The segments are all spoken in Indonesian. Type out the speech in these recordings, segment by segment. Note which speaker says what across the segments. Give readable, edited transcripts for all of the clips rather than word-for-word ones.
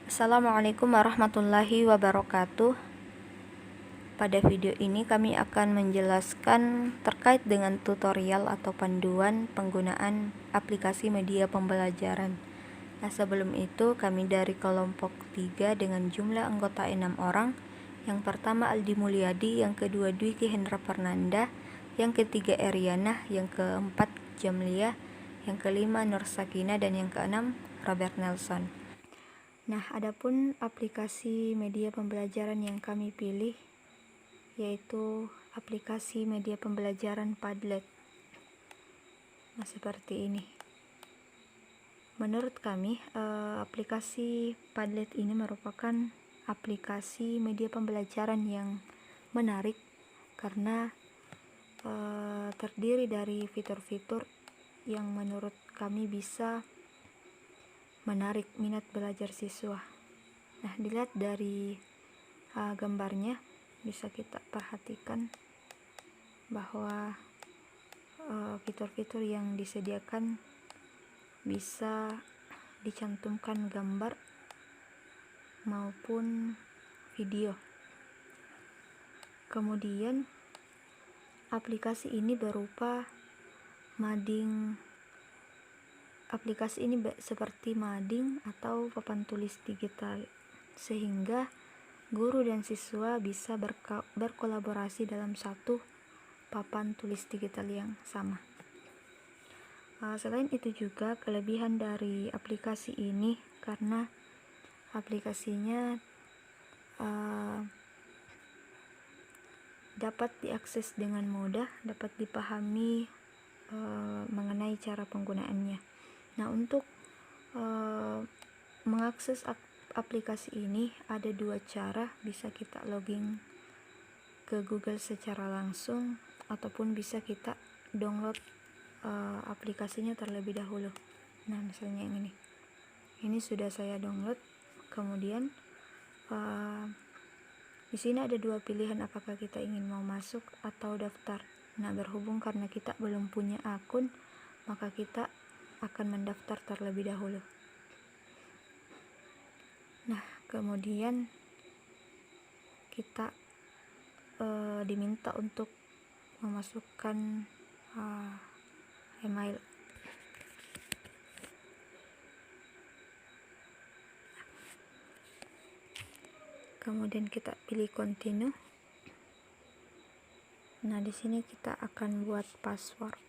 Speaker 1: Assalamualaikum warahmatullahi wabarakatuh. Pada video ini kami akan menjelaskan terkait dengan tutorial atau panduan penggunaan aplikasi media pembelajaran. Nah, sebelum itu kami dari kelompok 3 dengan jumlah anggota 6 orang. Yang pertama Aldi Mulyadi, yang kedua Dwiki Hendra Fernanda, yang ketiga Eriana, yang keempat Jamlia, yang kelima Nur Sakina, dan yang keenam Robert Nelson. Nah, adapun aplikasi media pembelajaran yang kami pilih yaitu aplikasi media pembelajaran Padlet. Nah, seperti ini. Menurut kami, aplikasi Padlet ini merupakan aplikasi media pembelajaran yang menarik karena terdiri dari fitur-fitur yang menurut kami bisa menarik minat belajar siswa. Nah, dilihat dari gambarnya bisa kita perhatikan bahwa fitur-fitur yang disediakan bisa dicantumkan gambar maupun video. Kemudian aplikasi ini berupa mading. Aplikasi ini seperti mading atau papan tulis digital, sehingga guru dan siswa bisa berkolaborasi dalam satu papan tulis digital yang sama. Selain itu juga kelebihan dari aplikasi ini karena aplikasinya dapat diakses dengan mudah, dapat dipahami mengenai cara penggunaannya. Nah, untuk mengakses aplikasi ini ada dua cara. Bisa kita login ke Google secara langsung ataupun bisa kita download aplikasinya terlebih dahulu. Nah, misalnya yang ini sudah saya download. Kemudian di sini ada dua pilihan, apakah kita ingin mau masuk atau daftar. Nah, berhubung karena kita belum punya akun, maka kita akan mendaftar terlebih dahulu. Nah, kemudian kita diminta untuk memasukkan email. Kemudian kita pilih continue. Nah, di sini kita akan buat password.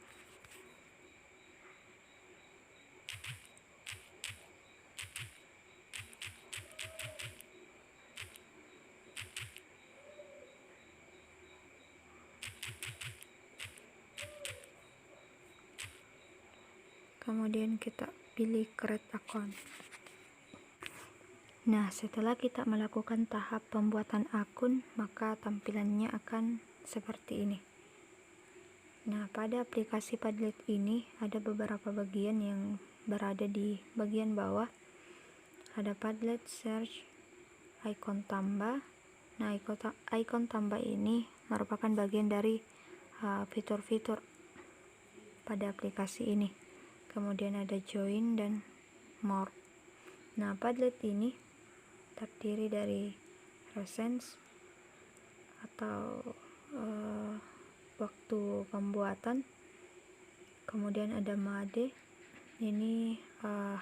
Speaker 1: Kemudian kita pilih create account. Nah, setelah kita melakukan tahap pembuatan akun, maka tampilannya akan seperti ini. Nah, pada aplikasi Padlet ini ada beberapa bagian yang berada di bagian bawah. Ada Padlet search, icon tambah. Nah, icon tambah ini merupakan bagian dari fitur-fitur pada aplikasi ini. Kemudian ada join dan more. Nah, Padlet ini terdiri dari recent atau waktu pembuatan. Kemudian ada made, ini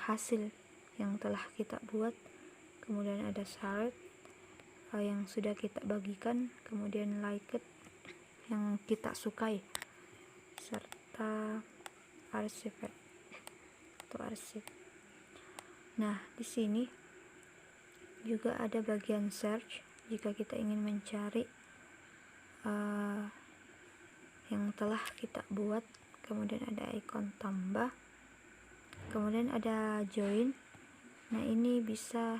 Speaker 1: hasil yang telah kita buat. Kemudian ada shared yang sudah kita bagikan. Kemudian liked yang kita sukai, serta archive atau arsip. Nah, di sini juga ada bagian search jika kita ingin mencari yang telah kita buat. Kemudian ada icon tambah. Kemudian ada join. Nah, ini bisa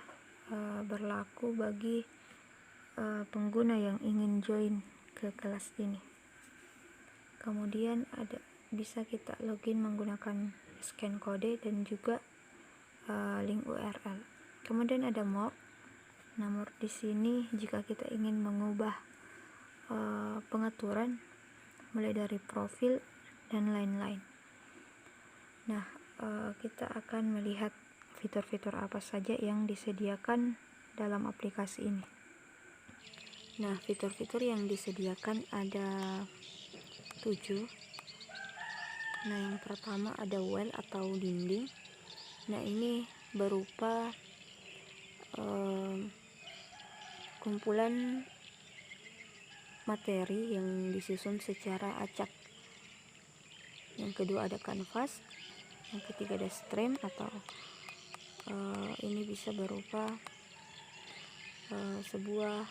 Speaker 1: berlaku bagi pengguna yang ingin join ke kelas ini. Kemudian bisa kita login menggunakan scan kode dan juga link URL. Kemudian ada more. Nomor di sini jika kita ingin mengubah pengaturan mulai dari profil dan lain-lain. Nah, kita akan melihat fitur-fitur apa saja yang disediakan dalam aplikasi ini. Nah, fitur-fitur yang disediakan ada 7. Nah, yang pertama ada well atau dinding. Nah, ini berupa kumpulan materi yang disusun secara acak. Yang kedua ada kanvas. Yang ketiga ada stream atau ini bisa berupa sebuah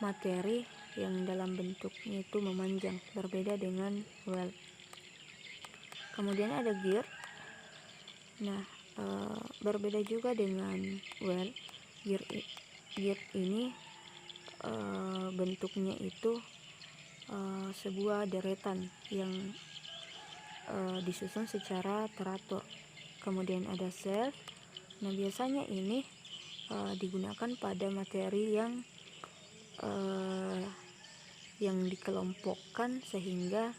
Speaker 1: materi yang dalam bentuknya itu memanjang, berbeda dengan well. Kemudian ada gear. Nah, berbeda juga dengan well. Gear ini bentuknya itu sebuah deretan yang disusun secara teratur. Kemudian ada self. Nah, biasanya ini digunakan pada materi yang dikelompokkan sehingga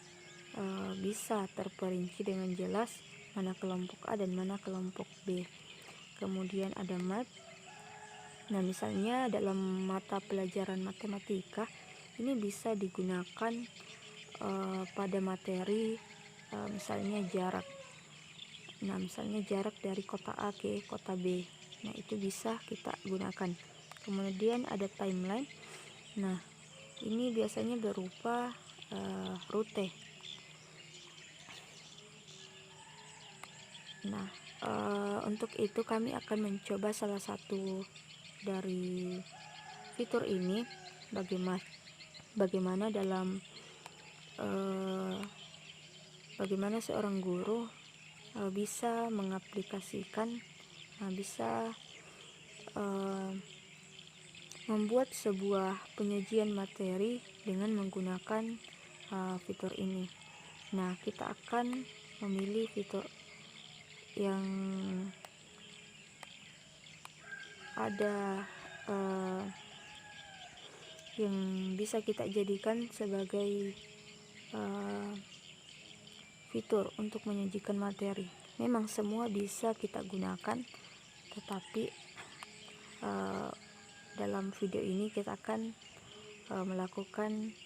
Speaker 1: bisa terperinci dengan jelas mana kelompok A dan mana kelompok B. Kemudian ada map. Nah, misalnya dalam mata pelajaran matematika ini bisa digunakan pada materi misalnya jarak. Nah, misalnya jarak dari kota A ke kota B. Nah, itu bisa kita gunakan. Kemudian ada timeline. Nah, ini biasanya berupa rute. Nah, untuk itu kami akan mencoba salah satu dari fitur ini, bagaimana seorang guru bisa mengaplikasikan, bisa membuat sebuah penyajian materi dengan menggunakan fitur ini. Nah, kita akan memilih fitur yang ada yang bisa kita jadikan sebagai fitur untuk menyajikan materi. Memang semua bisa kita gunakan, tetapi dalam video ini kita akan melakukan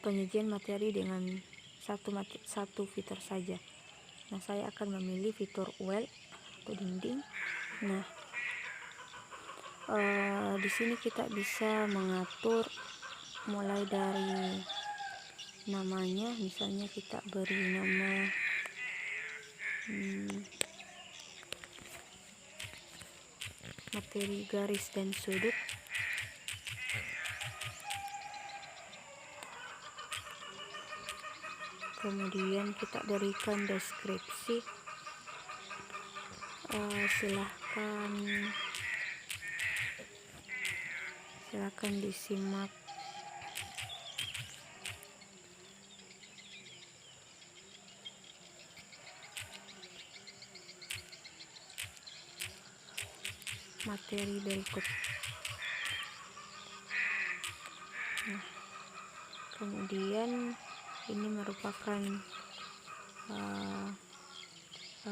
Speaker 1: penyajian materi dengan satu fitur saja. Nah, saya akan memilih fitur well atau dinding. Nah, di sini kita bisa mengatur mulai dari namanya, misalnya kita beri nama materi garis dan sudut. Kemudian kita berikan deskripsi. Silahkan disimak. Materi berikut. Nah, kemudian ini merupakan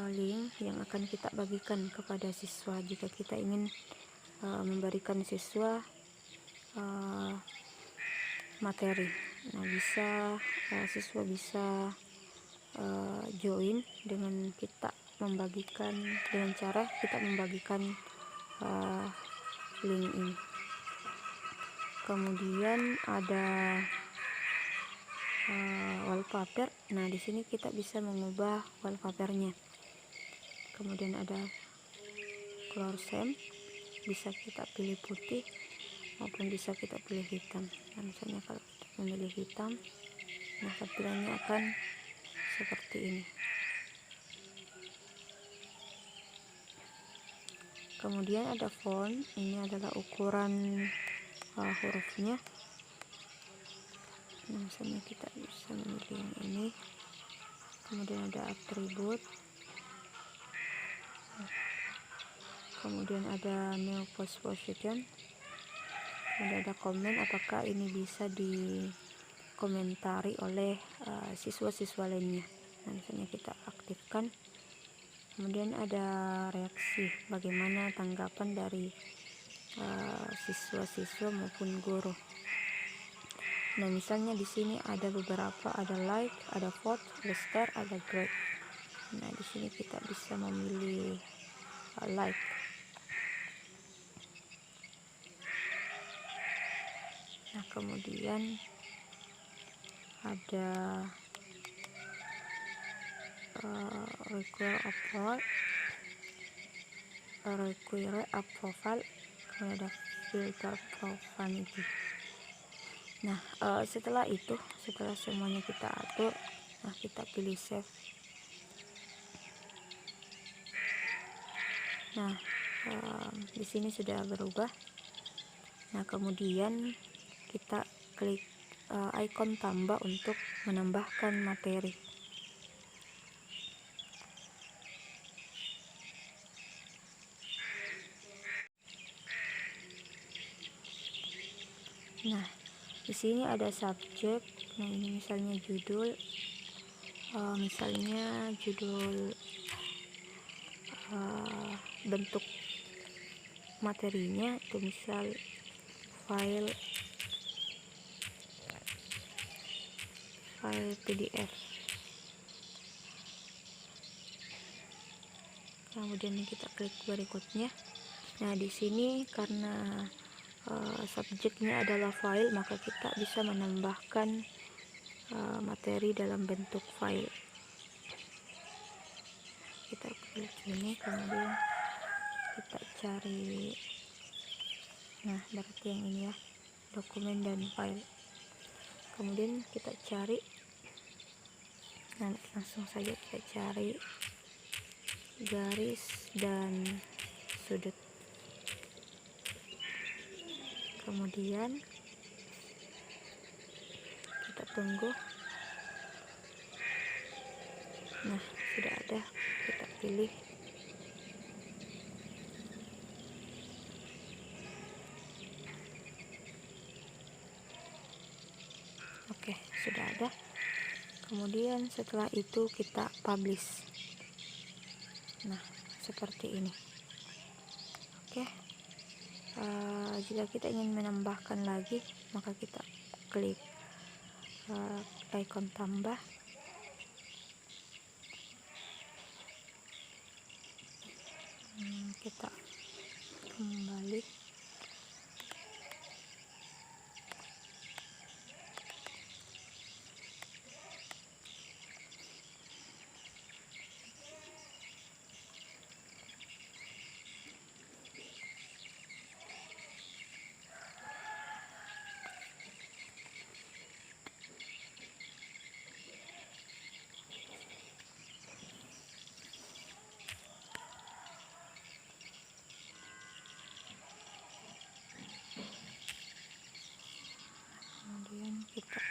Speaker 1: link yang akan kita bagikan kepada siswa jika kita ingin memberikan siswa materi. Nah, siswa bisa join dengan kita membagikan, dengan cara kita membagikan link ini. Kemudian ada wallpaper. Nah, di sini kita bisa mengubah wallpapernya. Kemudian ada color scheme, bisa kita pilih putih maupun bisa kita pilih hitam. Nah, misalnya kalau kita memilih hitam, nah tampilannya akan seperti ini. Kemudian ada font. Ini adalah ukuran hurufnya. Nah, misalnya kita bisa memilih yang ini. Kemudian ada atribut. Kemudian ada new post position. Kemudian ada komen, apakah ini bisa dikomentari oleh siswa-siswa lainnya. Nah, misalnya kita aktifkan, kemudian ada reaksi bagaimana tanggapan dari siswa-siswa maupun guru. Nah, misalnya di sini ada beberapa, ada like, ada vote, ada star, ada grade. Nah, di sini kita bisa memilih like. Nah, kemudian ada require approval, kemudian ada filter profanity. Nah, setelah semuanya kita atur, nah kita pilih save. Nah, di sini sudah berubah. Nah, kemudian kita klik icon tambah untuk menambahkan materi. Nah, di sini ada subjek. Nah, ini misalnya judul, bentuk materinya itu misal file PDF. Kemudian kita klik berikutnya. Nah, di sini karena subjeknya adalah file, maka kita bisa menambahkan materi dalam bentuk file. Kita klik ini, kemudian kita cari, nah berarti yang ini ya, dokumen dan file. Kemudian kita cari, nah langsung saja kita cari garis dan sudut. Kemudian kita tunggu. Nah, sudah ada, kita pilih. Oke, sudah ada. Kemudian setelah itu kita publish. Nah, seperti ini. Oke, jika kita ingin menambahkan lagi, maka kita klik icon tambah. Kita kembali. Kemudian kita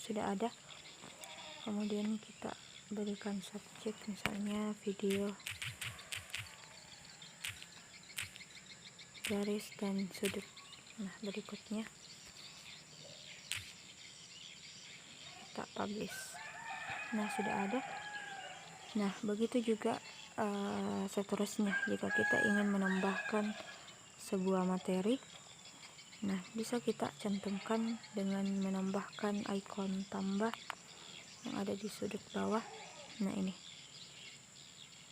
Speaker 1: sudah ada. Kemudian kita berikan subjek, misalnya video, garis dan sudut. Nah, berikutnya kita publish. Nah, sudah ada. Nah, begitu juga seterusnya jika kita ingin menambahkan sebuah materi. Nah, bisa kita cantumkan dengan menambahkan icon tambah yang ada di sudut bawah. Nah, ini.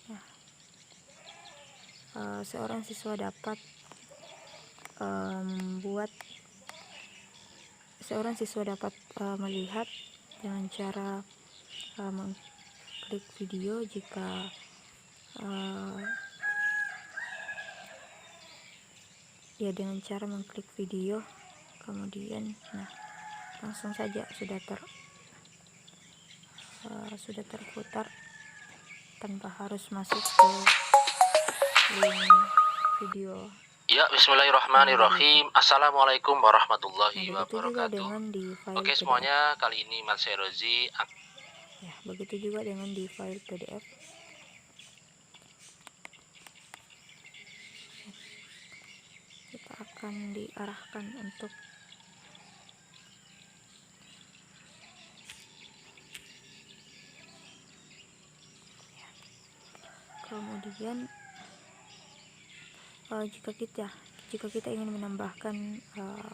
Speaker 1: Nah, seorang siswa dapat membuat seorang siswa dapat melihat dengan cara mengklik video. Jika ya dengan cara mengklik video, kemudian langsung saja sudah terputar tanpa harus masuk ke link video.
Speaker 2: Ya, bismillahirrahmanirrahim. Assalamualaikum warahmatullahi
Speaker 1: Begitu juga
Speaker 2: wabarakatuh.
Speaker 1: dengan di file
Speaker 2: Oke
Speaker 1: PDF.
Speaker 2: semuanya, kali ini Mas Herozi.
Speaker 1: Ya, begitu juga dengan di file PDF. Kita akan diarahkan untuk kemudian jika kita ingin menambahkan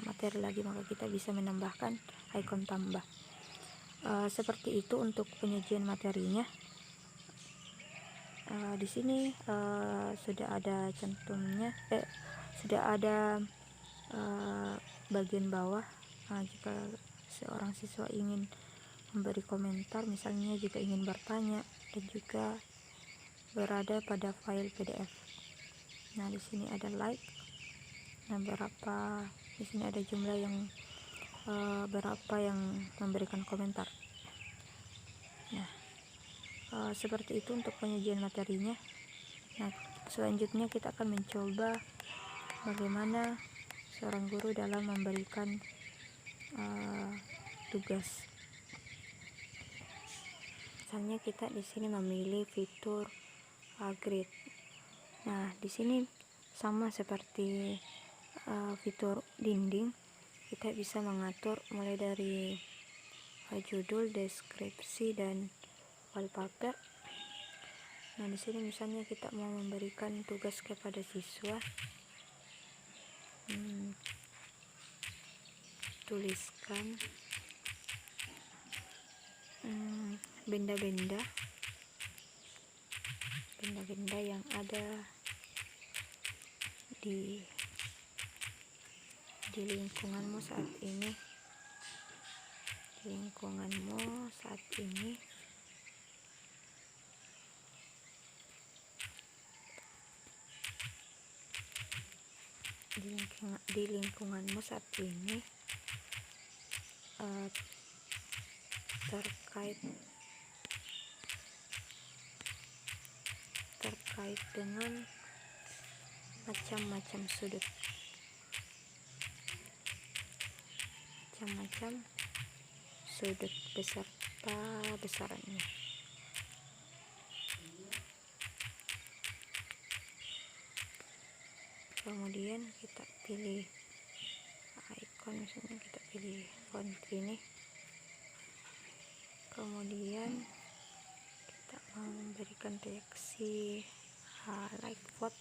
Speaker 1: materi lagi, maka kita bisa menambahkan ikon tambah. Seperti itu untuk penyajian materinya. Di sini sudah ada cantumnya, sudah ada bagian bawah. Jika seorang siswa ingin memberi komentar, misalnya jika ingin bertanya, dan juga berada pada file PDF. Nah, di sini ada like. Nah, di sini ada jumlah yang berapa yang memberikan komentar. Nah, seperti itu untuk penyajian materinya. Nah, selanjutnya kita akan mencoba bagaimana seorang guru dalam memberikan tugas. Misalnya kita di sini memilih fitur grade. Nah, di sini sama seperti fitur dinding, kita bisa mengatur mulai dari judul, deskripsi, dan wallpaper. Nah, di sini misalnya kita mau memberikan tugas kepada siswa, tuliskan benda-benda yang ada di lingkunganmu saat ini. Di lingkunganmu saat ini terkait dengan macam-macam sudut, beserta besarannya. Kemudian kita pilih icon, misalnya kita pilih font ini. Kemudian kita mau memberikan reaksi like vote,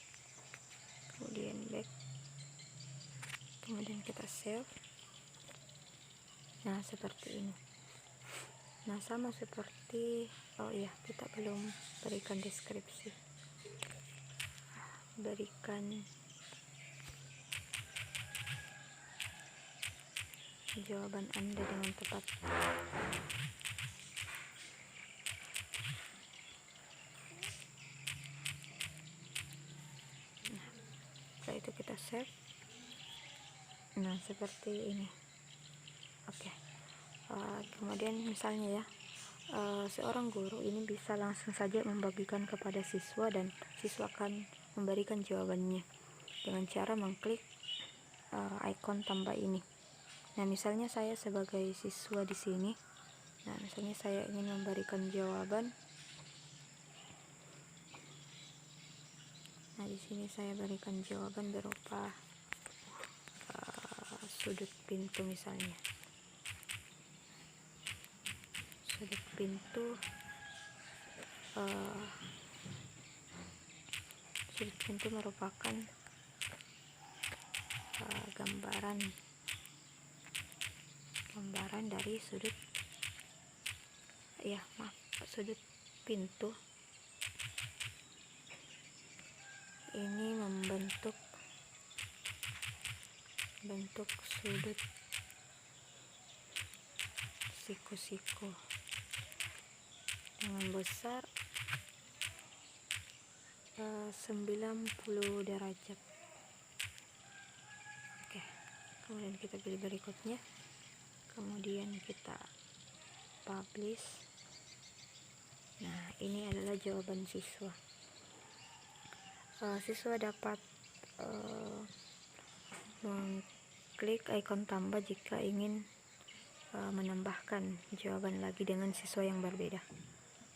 Speaker 1: kemudian back, kemudian kita save. Nah, seperti ini. Nah, sama seperti kita belum berikan deskripsi, berikan jawaban Anda dengan tepat. Nah, setelah itu kita save. Nah, seperti ini. Oke. Kemudian misalnya seorang guru ini bisa langsung saja membagikan kepada siswa, dan siswa akan memberikan jawabannya dengan cara mengklik ikon tambah ini. Nah, misalnya saya sebagai siswa di sini, misalnya saya ingin memberikan jawaban. Nah, di sini saya berikan jawaban berupa sudut pintu misalnya. Sudut pintu merupakan gambaran dari sudut pintu. Ini membentuk sudut siku-siku dengan besar 90 derajat. Oke, kemudian kita pilih berikutnya, kemudian kita publish. Nah, ini adalah jawaban siswa. Siswa dapat mengklik ikon tambah jika ingin menambahkan jawaban lagi dengan siswa yang berbeda.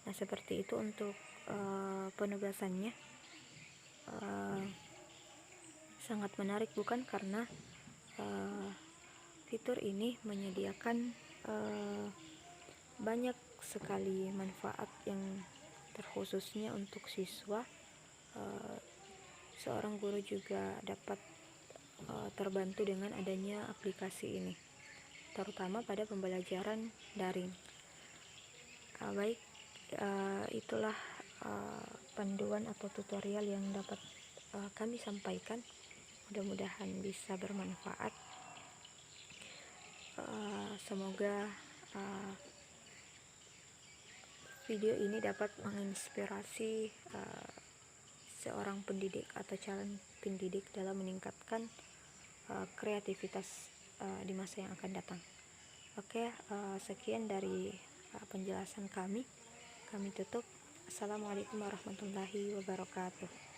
Speaker 1: Nah, seperti itu untuk penugasannya. Sangat menarik bukan? Karena fitur ini menyediakan banyak sekali manfaat yang terkhususnya untuk siswa. Seorang guru juga dapat terbantu dengan adanya aplikasi ini, terutama pada pembelajaran daring. Baik, itulah panduan atau tutorial yang dapat kami sampaikan. Mudah-mudahan bisa bermanfaat. Semoga video ini dapat menginspirasi seorang pendidik atau calon pendidik dalam meningkatkan kreativitas di masa yang akan datang. Oke, sekian dari penjelasan kami tutup. Assalamualaikum warahmatullahi wabarakatuh.